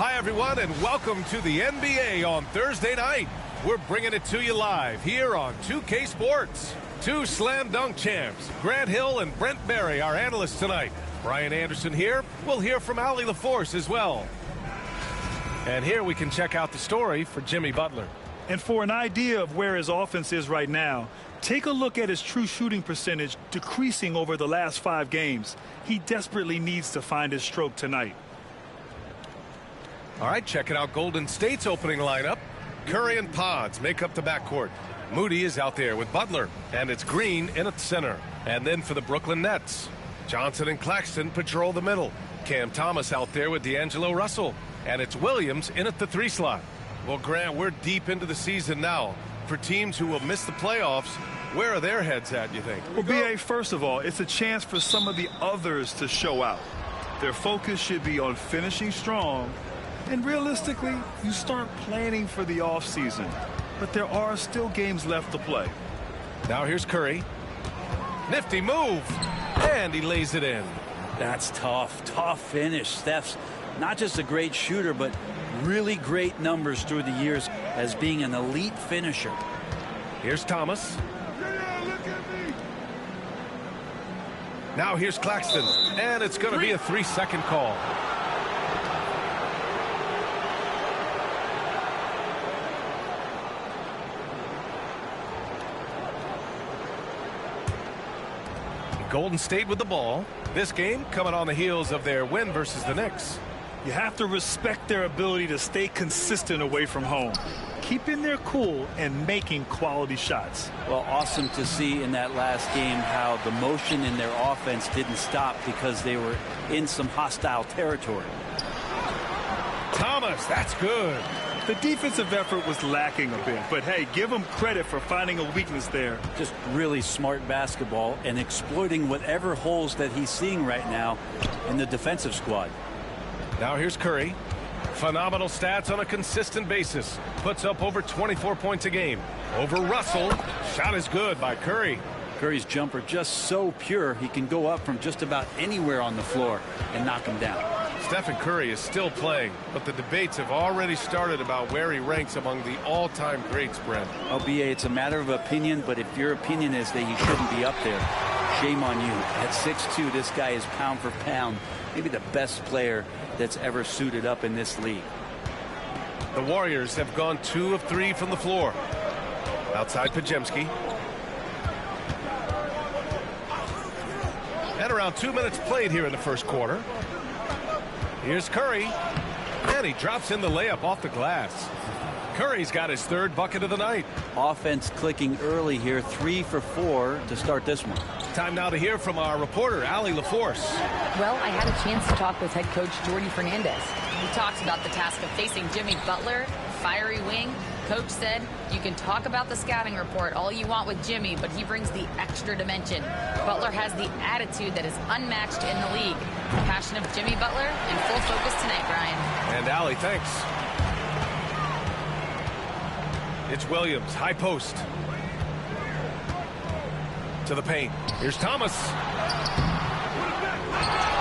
Hi, everyone, and welcome to the NBA on Thursday night. We're bringing it to you live here on 2K Sports. Two slam dunk champs, Grant Hill and Brent Barry, our analysts tonight. Brian Anderson here. We'll hear from Allie LaForce as well. And here we can check out the story for Jimmy Butler. And for an idea of where his offense is right now, take a look at his true shooting percentage decreasing over the last 5 games. He desperately needs to find his stroke tonight. All right, checking out Golden State's opening lineup. Curry and Pods make up the backcourt. Moody is out there with Butler, and it's Green in at the center. And then for the Brooklyn Nets, Johnson and Claxton patrol the middle. Cam Thomas out there with D'Angelo Russell, and it's Williams in at the 3 slot. Well, Grant, we're deep into the season now. For teams who will miss the playoffs, where are their heads at, you think? Well, B.A., first of all, it's a chance for some of the others to show out. Their focus should be on finishing strong. And realistically, you start planning for the offseason. But there are still games left to play. Now here's Curry. Nifty move. And he lays it in. That's tough. Tough finish. Steph's not just a great shooter, but really great numbers through the years as being an elite finisher. Here's Thomas. Now here's Claxton. And it's going to be a 3-second call. Golden State with the ball. This game coming on the heels of their win versus the Knicks. You have to respect their ability to stay consistent away from home, keeping their cool and making quality shots. Well, awesome to see in that last game how the motion in their offense didn't stop because they were in some hostile territory. Thomas, that's good. The defensive effort was lacking a bit, but hey, give him credit for finding a weakness there. Just really smart basketball and exploiting whatever holes that he's seeing right now in the defensive squad. Now here's Curry. Phenomenal stats on a consistent basis. Puts up over 24 points a game. Over Russell. Shot is good by Curry. Curry's jumper just so pure, he can go up from just about anywhere on the floor and knock him down. Stephen Curry is still playing, but the debates have already started about where he ranks among the all-time greats, Brent. BA, it's a matter of opinion, but if your opinion is that he shouldn't be up there, shame on you. At 6'2", this guy is pound for pound, maybe the best player that's ever suited up in this league. The Warriors have gone 2 of 3 from the floor. Outside Podziemski. And around 2 minutes played here in the first quarter. Here's Curry, and he drops in the layup off the glass. Curry's got his 3rd bucket of the night. Offense clicking early here, 3 for 4 to start this one. Time now to hear from our reporter, Allie LaForce. Well, I had a chance to talk with head coach Jordy Fernandez. He talks about the task of facing Jimmy Butler, fiery wing. Coach said, you can talk about the scouting report all you want with Jimmy, but he brings the extra dimension. Butler has the attitude that is unmatched in the league. The passion of Jimmy Butler in full focus tonight, Brian. And Allie, thanks. It's Williams, high post. To the paint. Here's Thomas.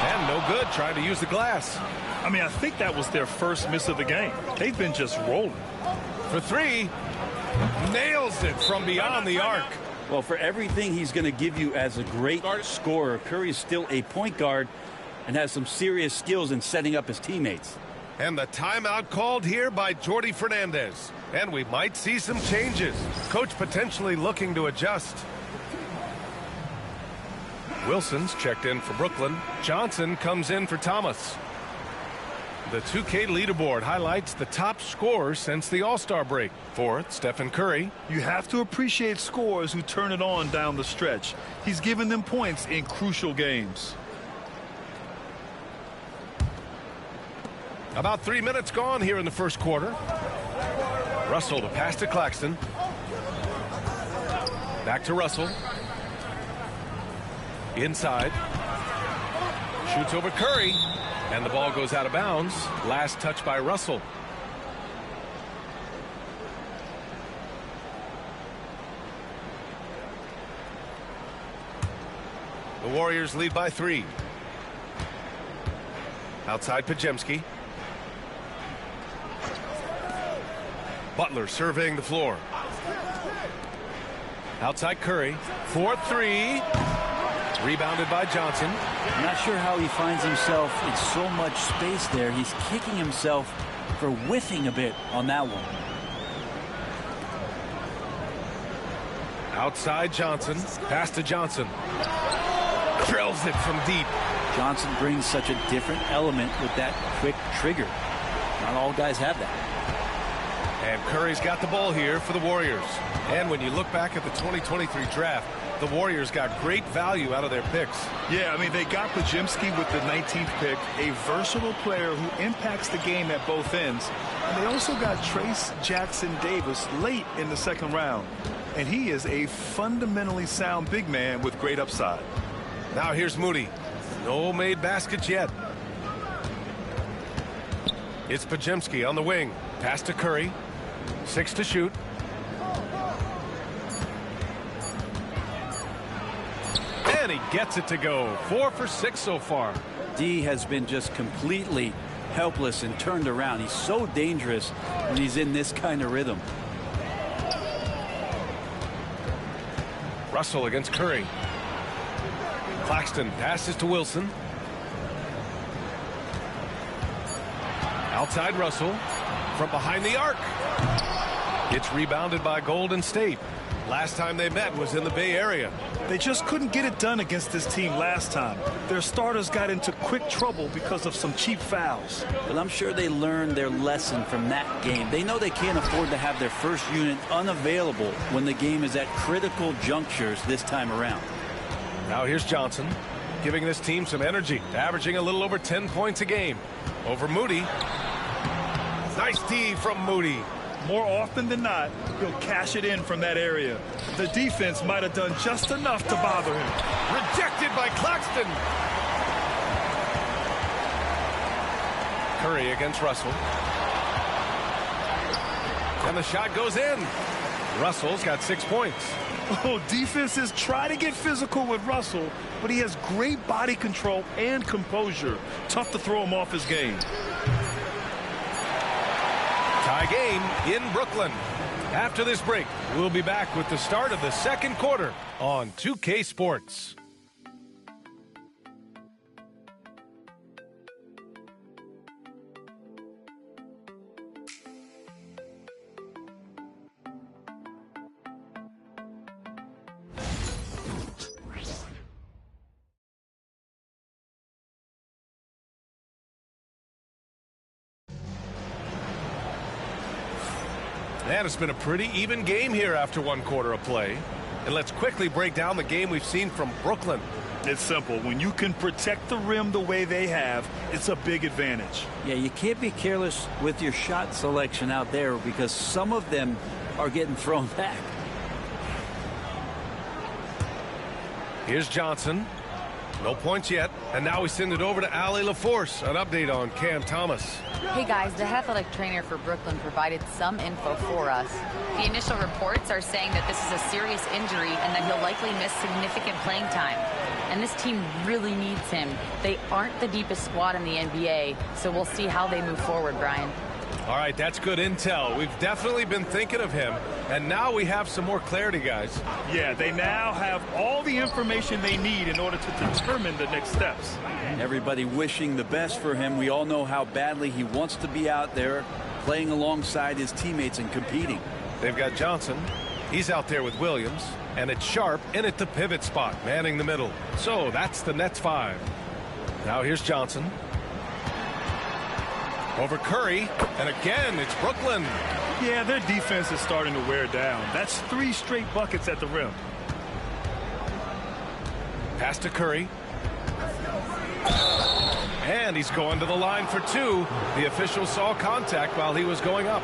And no good, trying to use the glass. I mean, I think that was their first miss of the game. They've been just rolling. For 3, nails it from beyond the arc. Well, for everything he's going to give you as a great scorer, Curry is still a point guard and has some serious skills in setting up his teammates. And the timeout called here by Jordy Fernandez. And we might see some changes. Coach potentially looking to adjust. Wilson's checked in for Brooklyn. Johnson comes in for Thomas. The 2K leaderboard highlights the top scorers since the All-Star break. 4th, Stephen Curry. You have to appreciate scorers who turn it on down the stretch. He's given them points in crucial games. About 3 minutes gone here in the first quarter. Russell to pass to Claxton. Back to Russell. Inside. Shoots over Curry. And the ball goes out of bounds. Last touch by Russell. The Warriors lead by 3. Outside Podziemski. Butler surveying the floor. Outside Curry. 4-3. Rebounded by Johnson. I'm not sure how he finds himself in so much space there. He's kicking himself for whiffing a bit on that one. Outside Johnson. Pass to Johnson. Drills it from deep. Johnson brings such a different element with that quick trigger. Not all guys have that. And Curry's got the ball here for the Warriors. And when you look back at the 2023 draft, the Warriors got great value out of their picks. Yeah, I mean, they got Podziemski with the 19th pick, a versatile player who impacts the game at both ends. And they also got Trace Jackson-Davis late in the second round. And he is a fundamentally sound big man with great upside. Now here's Moody. No made baskets yet. It's Podziemski on the wing. Pass to Curry. 6 to shoot. And he gets it to go. 4 for 6 so far. D has been just completely helpless and turned around. He's so dangerous when he's in this kind of rhythm. Russell against Curry. Claxton passes to Wilson. Outside Russell from behind the arc. It's rebounded by Golden State. Last time they met was in the Bay Area. They just couldn't get it done against this team last time. Their starters got into quick trouble because of some cheap fouls. But I'm sure they learned their lesson from that game. They know they can't afford to have their first unit unavailable when the game is at critical junctures this time around. Now here's Johnson, giving this team some energy, averaging a little over 10 points a game. Over Moody. Nice D from Moody. More often than not, he'll cash it in from that area. The defense might have done just enough to bother him. Rejected by Claxton. Curry against Russell. And the shot goes in. Russell's got 6 points. Oh, defenses try to get physical with Russell, but he has great body control and composure. Tough to throw him off his game. Tie game in Brooklyn. After this break, we'll be back with the start of the second quarter on 2K Sports. And it's been a pretty even game here after one quarter of play. And let's quickly break down the game we've seen from Brooklyn. It's simple. When you can protect the rim the way they have, it's a big advantage. Yeah, you can't be careless with your shot selection out there because some of them are getting thrown back. Here's Johnson. No points yet. And now we send it over to Allie LaForce. An update on Cam Thomas. Hey guys, the athletic trainer for Brooklyn provided some info for us. The initial reports are saying that this is a serious injury and that he'll likely miss significant playing time. And this team really needs him. They aren't the deepest squad in the NBA, so we'll see how they move forward, Brian. All right, that's good intel. We've definitely been thinking of him, and now we have some more clarity, guys. Yeah, they now have all the information they need in order to determine the next steps. Everybody wishing the best for him. We all know how badly he wants to be out there playing alongside his teammates and competing. They've got Johnson. He's out there with Williams, and it's Sharp in at the pivot spot, manning the middle. So that's the Nets 5. Now here's Johnson. Over Curry, and again, it's Brooklyn. Yeah, their defense is starting to wear down. That's 3 straight buckets at the rim. Pass to Curry. And he's going to the line for 2. The official saw contact while he was going up.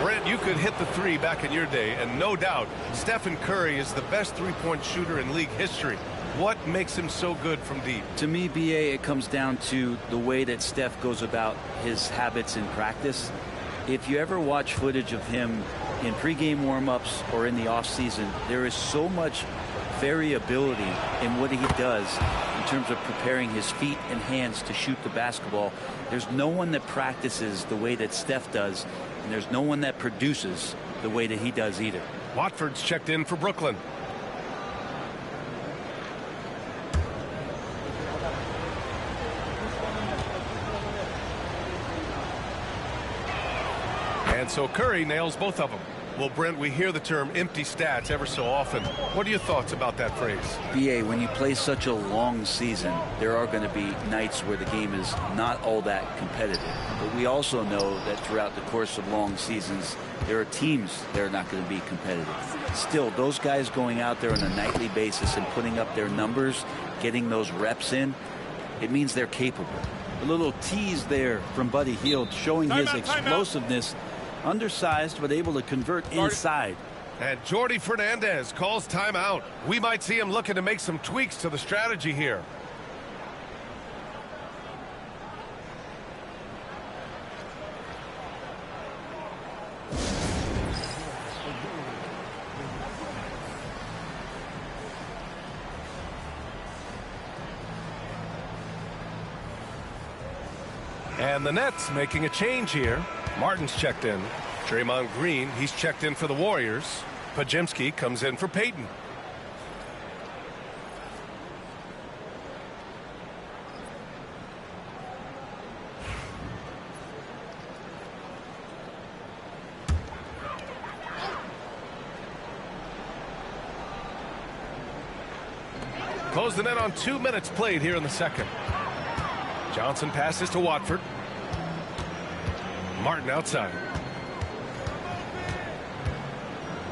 Brent, you could hit the 3 back in your day, and no doubt, Stephen Curry is the best three-point shooter in league history. What makes him so good from deep? To me, BA, it comes down to the way that Steph goes about his habits in practice. If you ever watch footage of him in pregame warm-ups or in the offseason, there is so much variability in what he does in terms of preparing his feet and hands to shoot the basketball. There's no one that practices the way that Steph does. And there's no one that produces the way that he does either. Watford's checked in for Brooklyn. And so Curry nails both of them. Well, Brent, we hear the term empty stats ever so often. What are your thoughts about that phrase? BA, when you play such a long season, there are going to be nights where the game is not all that competitive. But we also know that throughout the course of long seasons, there are teams that are not going to be competitive. Still, those guys going out there on a nightly basis and putting up their numbers, getting those reps in, it means they're capable. A little tease there from Buddy Hield showing his explosiveness. Undersized, but able to convert inside. And Jordi Fernandez calls timeout. We might see him looking to make some tweaks to the strategy here. And the Nets making a change here. Martin's checked in. Draymond Green, he's checked in for the Warriors. Pajemski comes in for Payton. Close the net on 2 minutes played here in the second. Johnson passes to Watford. Martin outside.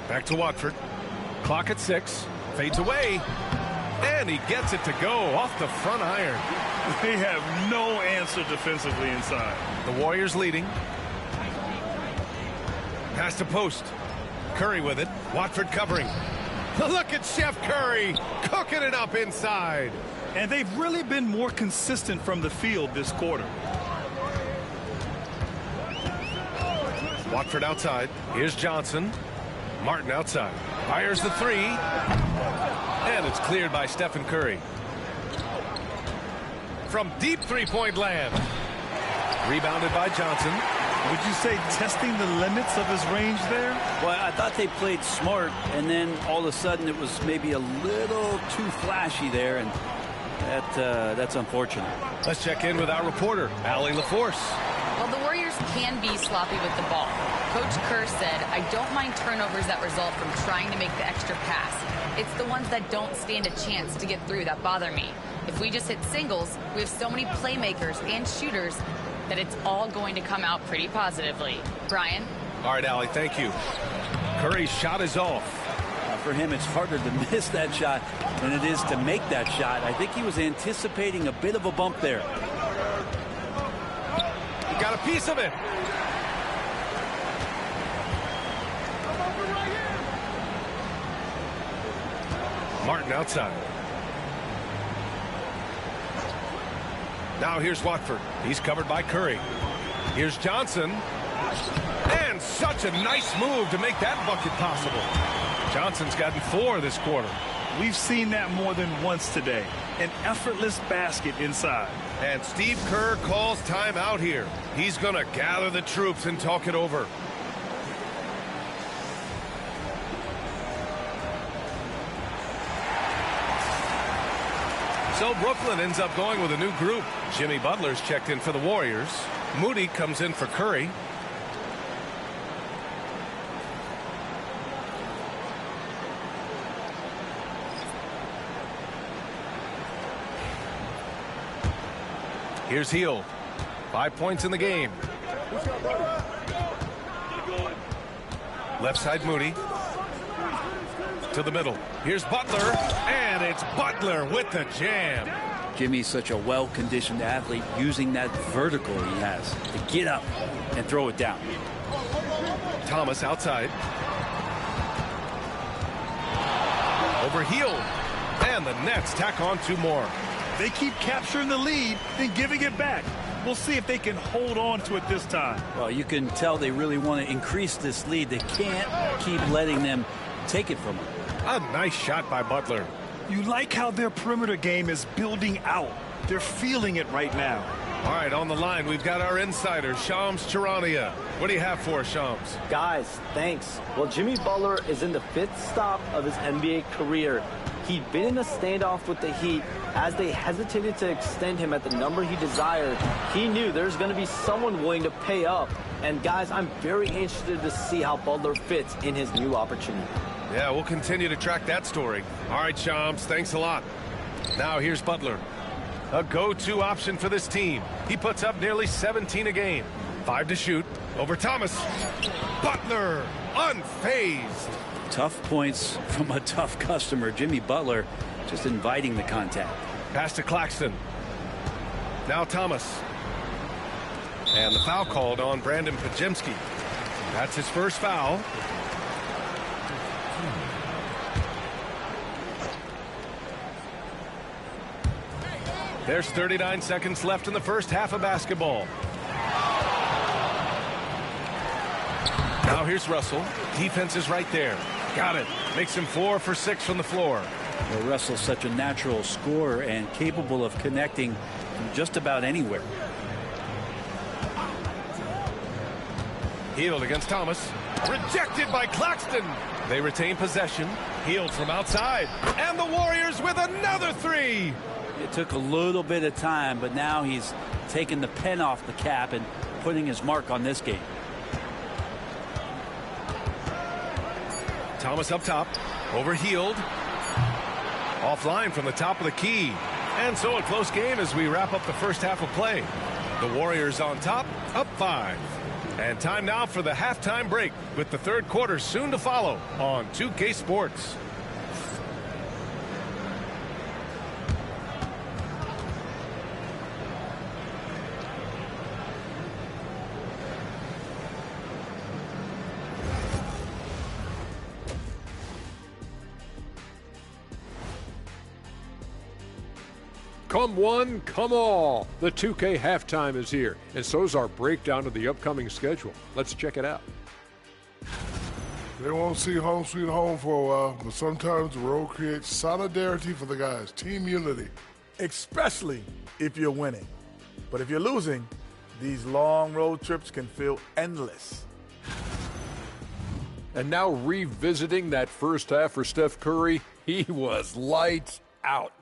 Back to Watford. Clock at 6. Fades away. And he gets it to go off the front iron. They have no answer defensively inside. The Warriors leading. Pass to post. Curry with it. Watford covering. Look at Chef Curry cooking it up inside. And they've really been more consistent from the field this quarter. Watford outside. Here's Johnson. Martin outside. Fires the three. And it's cleared by Stephen Curry. From deep three-point land. Rebounded by Johnson. Would you say testing the limits of his range there? Well, I thought they played smart, and then all of a sudden it was maybe a little too flashy there, and that's unfortunate. Let's check in with our reporter, Allie LaForce. Well, the Warriors can be sloppy with the ball. Coach Kerr said, I don't mind turnovers that result from trying to make the extra pass. It's the ones that don't stand a chance to get through that bother me. If we just hit singles, we have so many playmakers and shooters that it's all going to come out pretty positively. Brian? All right, Allie, thank you. Curry's shot is off. For him, it's harder to miss that shot than it is to make that shot. I think he was anticipating a bit of a bump there. He got a piece of it. Martin outside. Now here's Watford. He's covered by Curry. Here's Johnson. And such a nice move to make that bucket possible. Johnson's gotten 4 this quarter. We've seen that more than once today. An effortless basket inside. And Steve Kerr calls timeout here. He's going to gather the troops and talk it over. So Brooklyn ends up going with a new group. Jimmy Butler's checked in for the Warriors. Moody comes in for Curry. Here's Hield. 5 points in the game. Left side Moody. To the middle. Here's Butler. And it's Butler with the jam. Jimmy's such a well-conditioned athlete, using that vertical he has to get up and throw it down. Thomas outside. Over Hield. And the Nets tack on 2 more. They keep capturing the lead, then giving it back. We'll see if they can hold on to it this time. Well, you can tell they really want to increase this lead. They can't keep letting them take it from them. A nice shot by Butler. You like how their perimeter game is building out. They're feeling it right now. All right, on the line, we've got our insider, Shams Charania. What do you have for us, Shams? Guys, thanks. Well, Jimmy Butler is in the 5th stop of his NBA career. He'd been in a standoff with the Heat. As they hesitated to extend him at the number he desired, he knew there's going to be someone willing to pay up. And guys, I'm very interested to see how Butler fits in his new opportunity. Yeah, we'll continue to track that story. All right, Shams, thanks a lot. Now here's Butler. A go-to option for this team. He puts up nearly 17 a game. 5 to shoot. Over Thomas. Butler, unfazed. Tough points from a tough customer. Jimmy Butler just inviting the contact. Pass to Claxton. Now Thomas. And the foul called on Brandon Pajemski. That's his first foul. There's 39 seconds left in the first half of basketball. Now here's Russell. Defense is right there. Got it. Makes him 4 for 6 from the floor. Well, Russell's such a natural scorer and capable of connecting from just about anywhere. Hield against Thomas. Rejected by Claxton. They retain possession. Hield from outside. And the Warriors with another 3. It took a little bit of time, but now he's taking the pen off the cap and putting his mark on this game. Thomas up top. Over Hield. Offline from the top of the key. And so a close game as we wrap up the first half of play. The Warriors on top, up 5. And time now for the halftime break with the third quarter soon to follow on 2K Sports. Come one, come all. The 2K halftime is here, and so's our breakdown of the upcoming schedule. Let's check it out. They won't see home sweet home for a while, but sometimes the road creates solidarity for the guys, team unity. Especially if you're winning. But if you're losing, these long road trips can feel endless. And now revisiting that first half for Steph Curry, he was lights out.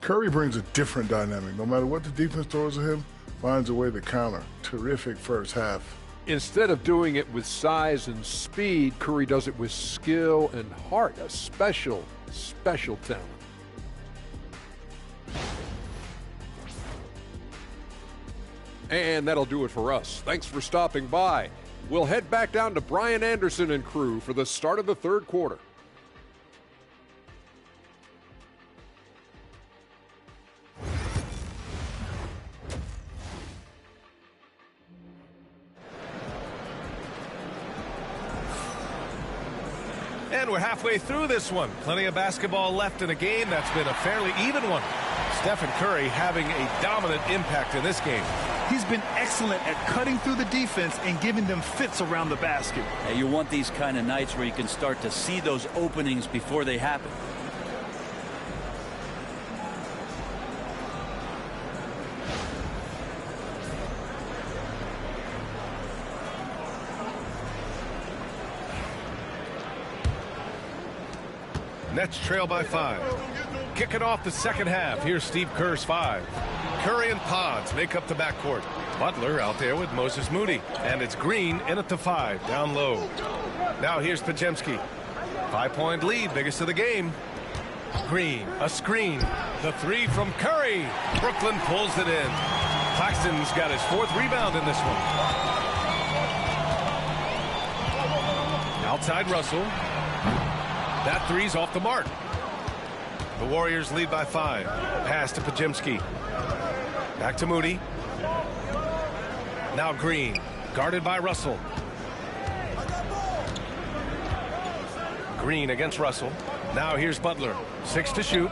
Curry brings a different dynamic. No matter what the defense throws at him, finds a way to counter. Terrific first half. Instead of doing it with size and speed, Curry does it with skill and heart, a special, special talent. And that'll do it for us. Thanks for stopping by. We'll head back down to Brian Anderson and crew for the start of the third quarter. And we're halfway through this one. Plenty of basketball left in a game that's been a fairly even one. Stephen Curry having a dominant impact in this game. He's been excellent at cutting through the defense and giving them fits around the basket. Yeah, you want these kind of nights where you can start to see those openings before they happen. Nets trail by 5. Kicking off the second half. Here's Steve Kerr's 5. Curry and Pods make up the backcourt. Butler out there with Moses Moody. And it's Green in at the 5, down low. Now here's Pajemski. 5-point lead, biggest of the game. Green, a screen. The 3 from Curry. Brooklyn pulls it in. Claxton's got his 4th rebound in this one. Outside Russell. That 3's off the mark. The Warriors lead by 5. Pass to Pajemski. Back to Moody. Now Green, guarded by Russell. Green against Russell. Now here's Butler. 6 to shoot.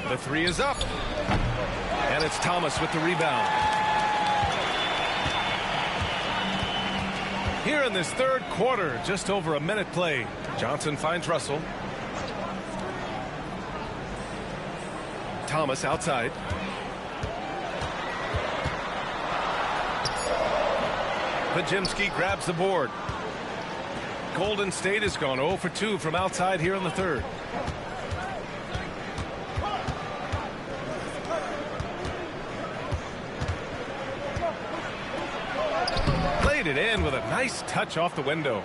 The 3 is up. And it's Thomas with the rebound. Here in this third quarter, just over a minute played. Johnson finds Russell. Thomas outside. Pajemski grabs the board. Golden State has gone 0 for 2 from outside here in the third. Played it in with a nice touch off the window.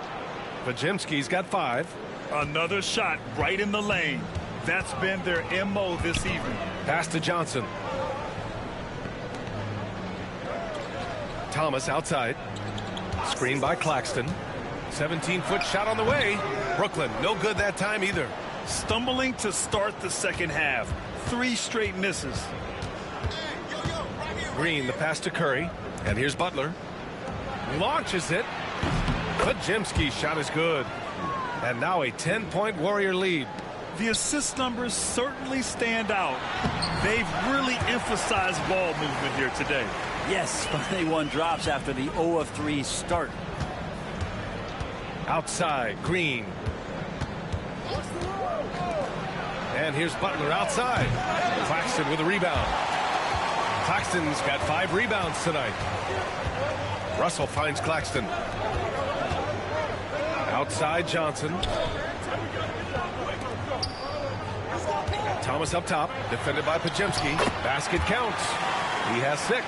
Pajemski's got 5. Another shot right in the lane. That's been their MO this evening. Pass to Johnson. Thomas outside. Screen by Claxton. 17-foot shot on the way. Brooklyn, no good that time either. Stumbling to start the second half. 3 straight misses. Green, the pass to Curry. And here's Butler. Launches it. Pajemski's shot is good. And now a 10-point Warrior lead. The assist numbers certainly stand out. They've really emphasized ball movement here today. Yes, finally one drops after the 0 of 3 start. Outside, Green. And here's Butler outside. Claxton with a rebound. Claxton's got 5 rebounds tonight. Russell finds Claxton. Outside, Johnson. Thomas up top, defended by Pajemski. Basket counts. He has 6.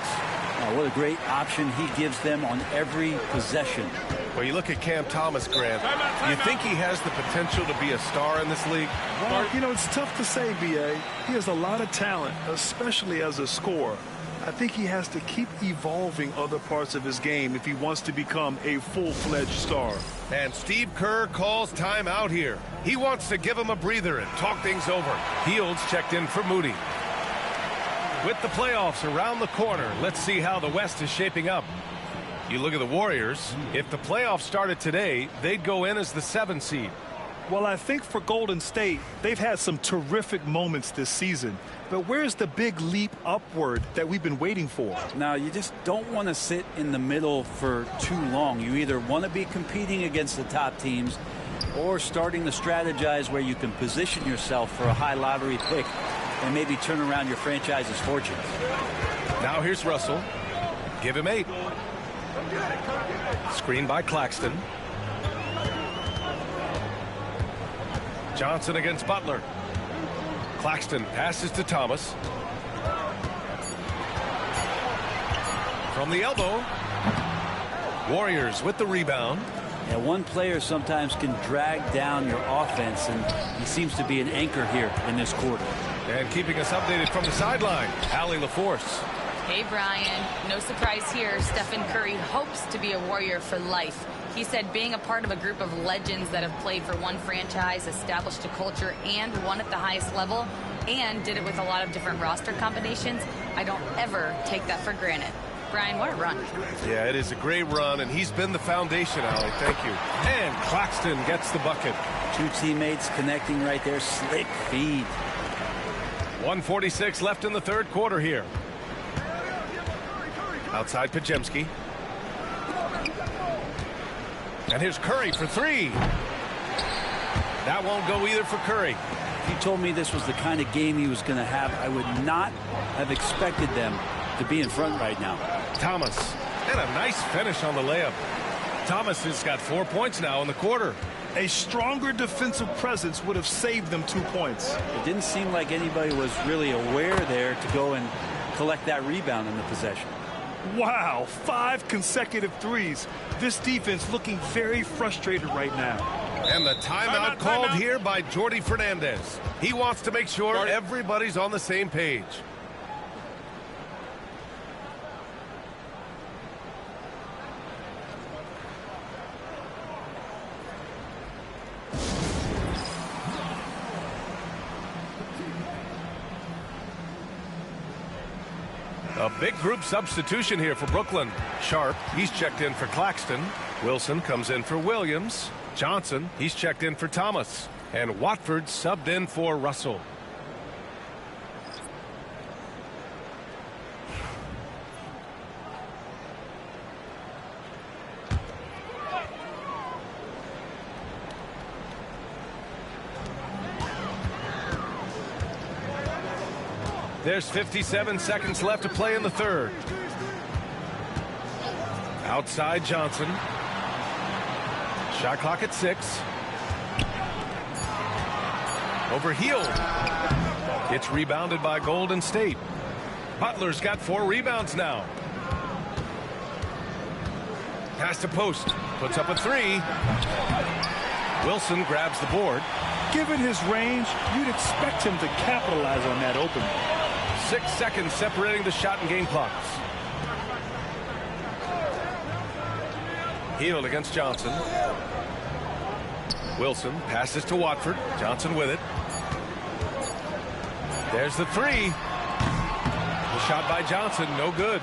What a great option he gives them on every possession. Well, you look at Cam Thomas, Grant. You think he has the potential to be a star in this league? Well, you know, it's tough to say, B.A. He has a lot of talent, especially as a scorer. I think he has to keep evolving other parts of his game if he wants to become a full-fledged star. And Steve Kerr calls timeout here. He wants to give him a breather and talk things over. Fields checked in for Moody. With the playoffs around the corner, let's see how the West is shaping up. You look at the Warriors. If the playoffs started today, they'd go in as the 7 seed. Well, I think for Golden State, they've had some terrific moments this season. But where's the big leap upward that we've been waiting for? Now, you just don't want to sit in the middle for too long. You either want to be competing against the top teams or starting to strategize where you can position yourself for a high lottery pick and maybe turn around your franchise's fortunes. Now here's Russell. Give him 8. Screen by Claxton. Johnson against Butler. Claxton passes to Thomas. From the elbow. Warriors with the rebound. Yeah, one player sometimes can drag down your offense, and he seems to be an anchor here in this quarter. And keeping us updated from the sideline, Allie LaForce. Hey, Brian. No surprise here. Stephen Curry hopes to be a Warrior for life. He said being a part of a group of legends that have played for one franchise, established a culture, and won at the highest level, and did it with a lot of different roster combinations, I don't ever take that for granted. Brian, what a run. Yeah, it is a great run, and he's been the foundation, Allie. Thank you. And Claxton gets the bucket. 2 teammates connecting right there. Slick feed. 1:46 left in the third quarter here. Outside Pajemski. And here's Curry for 3. That won't go either for Curry. If you told me this was the kind of game he was going to have, I would not have expected them to be in front right now. Thomas. And a nice finish on the layup. Thomas has got 4 points now in the quarter. A stronger defensive presence would have saved them 2 points. It didn't seem like anybody was really aware there to go and collect that rebound in the possession. Wow, 5 consecutive threes. This defense looking very frustrated right now. And the timeout called here by Jordi Fernandez. He wants to make sure everybody's on the same page. A big group substitution here for Brooklyn. Sharp, he's checked in for Claxton. Wilson comes in for Williams. Johnson, he's checked in for Thomas. And Watford subbed in for Russell. There's 57 seconds left to play in the third. Outside Johnson. Shot clock at 6. Over Hield. It's rebounded by Golden State. Butler's got 4 rebounds now. Pass to post. Puts up a 3. Wilson grabs the board. Given his range, you'd expect him to capitalize on that opening. 6 seconds separating the shot and game clocks. Hield against Johnson. Wilson passes to Watford. Johnson with it. There's the 3. The shot by Johnson, no good.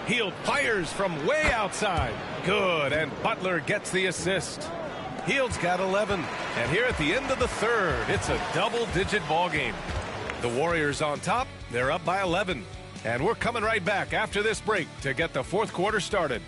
Hield fires from way outside. Good, and Butler gets the assist. Hield's got 11. And here at the end of the third, it's a double-digit ball game. The Warriors on top. They're up by 11. And we're coming right back after this break to get the fourth quarter started.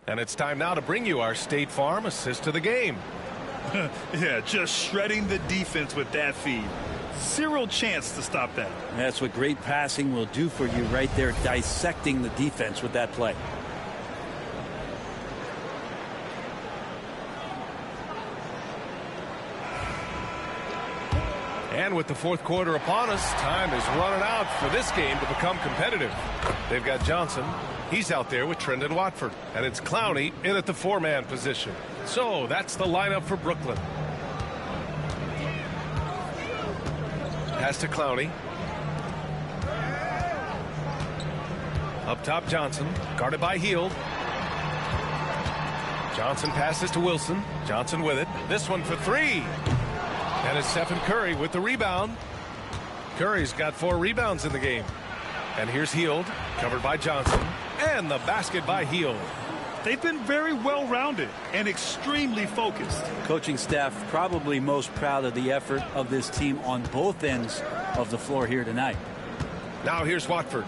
And it's time now to bring you our State Farm assist of the game. Yeah, just shredding the defense with that feed. Zero chance to stop that. That's what great passing will do for you right there, dissecting the defense with that play. And with the fourth quarter upon us, time is running out for this game to become competitive. They've got Johnson. He's out there with Trendon Watford. And it's Clowney in at the 4-man position. So that's the lineup for Brooklyn. Pass to Clowney. Up top, Johnson. Guarded by Hield. Johnson passes to Wilson. Johnson with it. This one for 3. And it's Stephen Curry with the rebound. Curry's got 4 rebounds in the game. And here's Hield, covered by Johnson. And the basket by Hield. They've been very well-rounded and extremely focused. Coaching staff probably most proud of the effort of this team on both ends of the floor here tonight. Now here's Watford.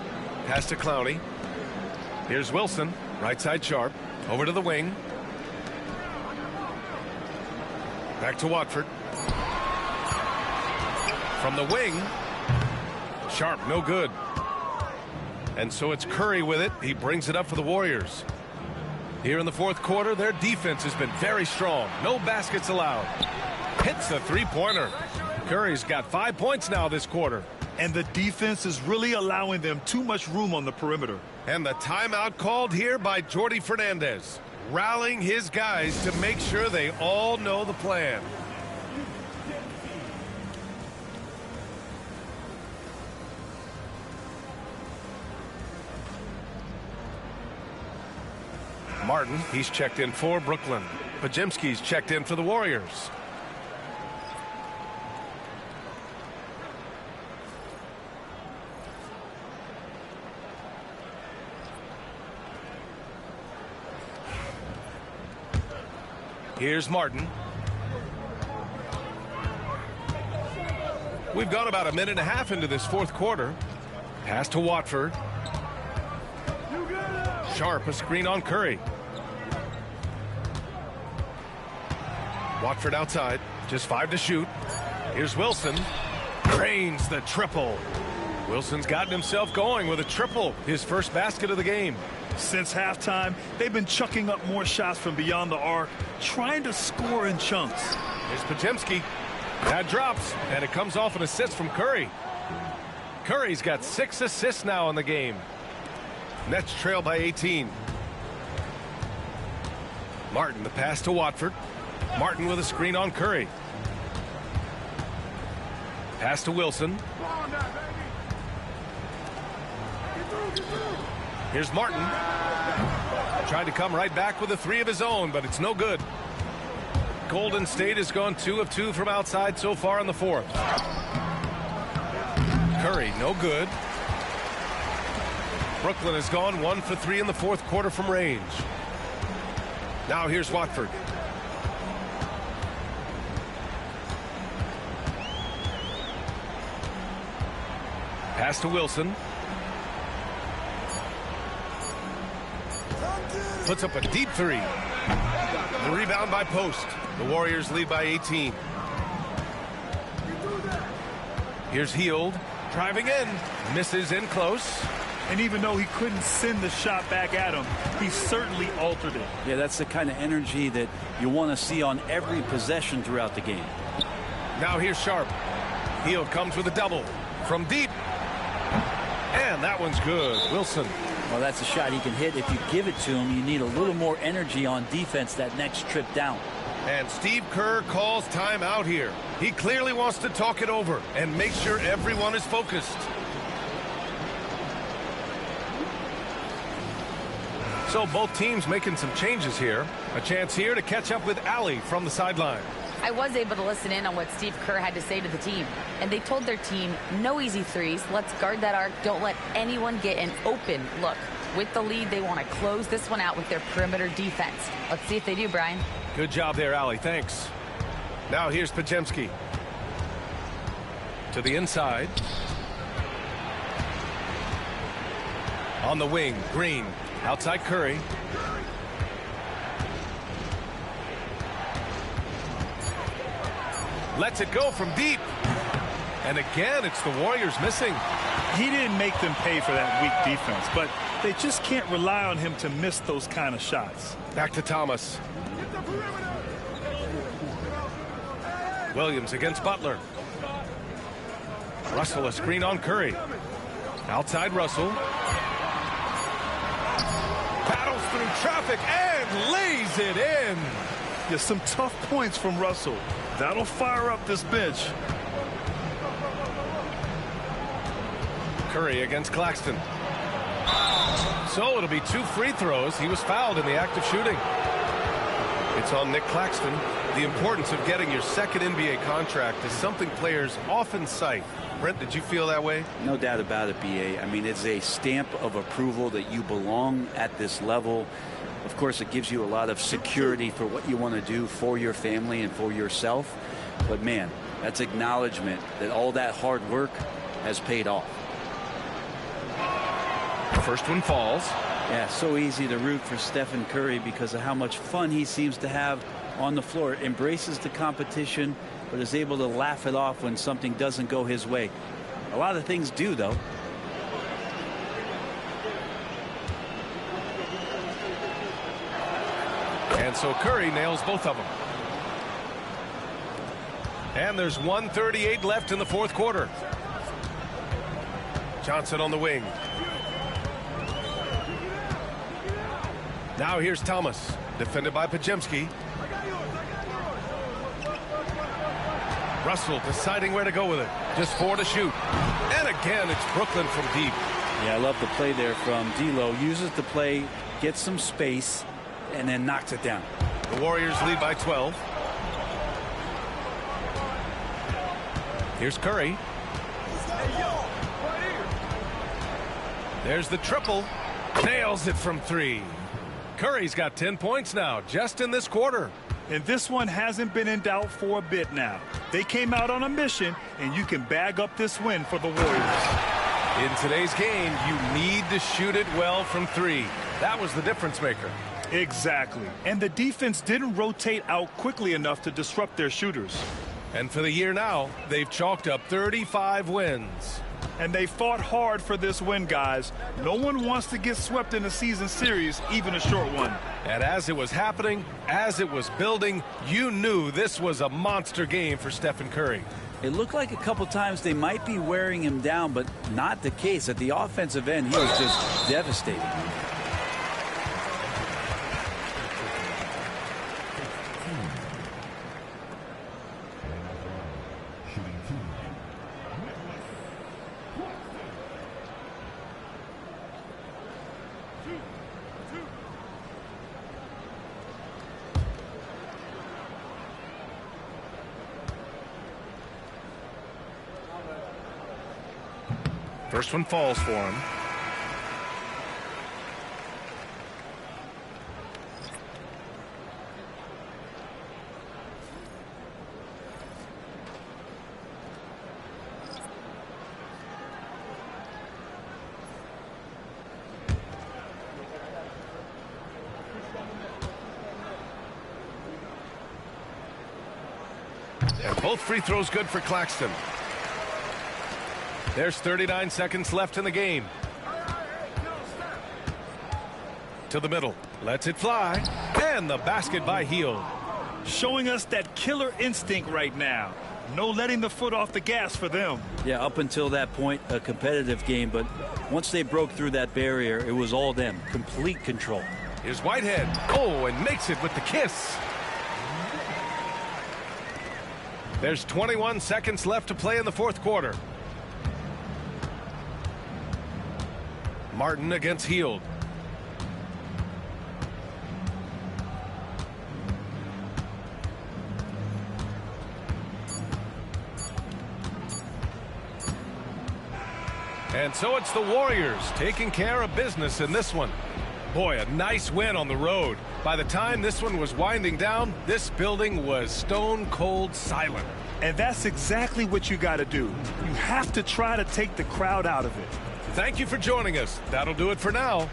Pass to Clowney. Here's Wilson. Right side Sharp. Over to the wing. Back to Watford. From the wing. Sharp, no good. And so it's Curry with it. He brings it up for the Warriors. Here in the fourth quarter, their defense has been very strong. No baskets allowed. Hits the three-pointer. Curry's got 5 points now this quarter. And the defense is really allowing them too much room on the perimeter. And the timeout called here by Jordi Fernandez, rallying his guys to make sure they all know the plan. Martin, he's checked in for Brooklyn. Pajemski's checked in for the Warriors. Here's Martin. We've gone about a minute and a half into this fourth quarter. Pass to Watford. Sharp, a screen on Curry. Watford outside, just 5 to shoot. Here's Wilson. Drains the triple. Wilson's gotten himself going with a triple, his first basket of the game. Since halftime, they've been chucking up more shots from beyond the arc, trying to score in chunks. Here's Pajemski. That drops, and it comes off an assist from Curry. Curry's got 6 assists now in the game. Nets trail by 18. Martin, the pass to Watford. Martin with a screen on Curry. Pass to Wilson. Here's Martin. Trying to come right back with a 3 of his own, but it's no good. Golden State has gone 2 of 2 from outside so far in the fourth. Curry, no good. Brooklyn has gone 1 for 3 in the fourth quarter from range. Now here's Watford. Pass to Wilson. Puts up a deep three. The rebound by Post. The Warriors lead by 18. Here's Hield. Driving in. Misses in close. And even though he couldn't send the shot back at him, he certainly altered it. Yeah, that's the kind of energy that you want to see on every possession throughout the game. Now here's Sharp. Hield comes with a double from deep. And that one's good. Wilson. Well, that's a shot he can hit. If you give it to him, you need a little more energy on defense that next trip down. And Steve Kerr calls timeout here. He clearly wants to talk it over and make sure everyone is focused. So both teams making some changes here. A chance here to catch up with Allie from the sideline. I was able to listen in on what Steve Kerr had to say to the team. And they told their team, no easy threes. Let's guard that arc. Don't let anyone get an open look. With the lead, they want to close this one out with their perimeter defense. Let's see if they do, Brian. Good job there, Allie. Thanks. Now here's Pajemski. To the inside. On the wing, Green. Outside Curry. Lets it go from deep. And again, it's the Warriors missing. He didn't make them pay for that weak defense, but they just can't rely on him to miss those kind of shots. Back to Thomas. Williams against Butler. Russell a screen on Curry. Outside Russell. Battles through traffic and lays it in. There's some tough points from Russell. That'll fire up this bench. Curry against Claxton. So it'll be 2 free throws. He was fouled in the act of shooting. It's on Nick Claxton. The importance of getting your second NBA contract is something players often cite. Brent, did you feel that way? No doubt about it, BA. I mean, it's a stamp of approval that you belong at this level. Of course, it gives you a lot of security for what you want to do for your family and for yourself. But, man, that's acknowledgement that all that hard work has paid off. First one falls. Yeah, so easy to root for Stephen Curry because of how much fun he seems to have on the floor. Embraces the competition, but is able to laugh it off when something doesn't go his way. A lot of things do, though. And so Curry nails both of them. And there's 1:38 left in the fourth quarter. Johnson on the wing. Now here's Thomas, defended by Pajemski. Russell deciding where to go with it. Just 4 to shoot. And again, it's Brooklyn from deep. Yeah, I love the play there from D'Lo. Uses the play, gets some space, and then knocks it down. The Warriors lead by 12. Here's Curry. There's the triple. Nails it from 3. Curry's got 10 points now, just in this quarter. And this one hasn't been in doubt for a bit now. They came out on a mission, and you can bag up this win for the Warriors. In today's game, you need to shoot it well from 3. That was the difference maker. Exactly. And the defense didn't rotate out quickly enough to disrupt their shooters. And for the year now, they've chalked up 35 wins. And they fought hard for this win, guys. No one wants to get swept in a season series, even a short one. And as it was happening, as it was building, you knew this was a monster game for Stephen Curry. It looked like a couple times they might be wearing him down, but not the case. At the offensive end, he was just devastating. First one falls for him. And both free throws good for Claxton. There's 39 seconds left in the game. To the middle. Lets it fly. And the basket by Hield. Showing us that killer instinct right now. No letting the foot off the gas for them. Yeah, up until that point, a competitive game. But once they broke through that barrier, it was all them. Complete control. Here's Whitehead. Oh, and makes it with the kiss. There's 21 seconds left to play in the fourth quarter. Martin against Hield. And so it's the Warriors taking care of business in this one. Boy, a nice win on the road. By the time this one was winding down, this building was stone cold silent. And that's exactly what you got to do. You have to try to take the crowd out of it. Thank you for joining us. That'll do it for now.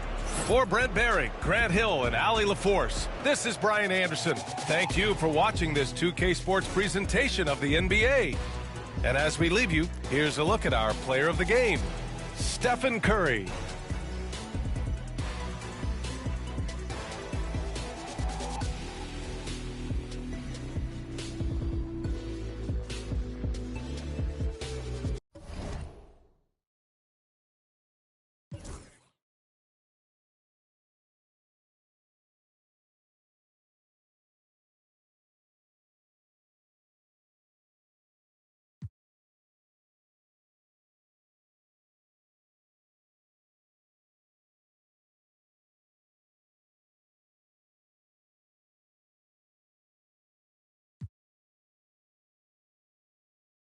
For Brent Barry, Grant Hill, and Allie LaForce, this is Brian Anderson. Thank you for watching this 2K Sports presentation of the NBA. And as we leave you, here's a look at our player of the game, Stephen Curry.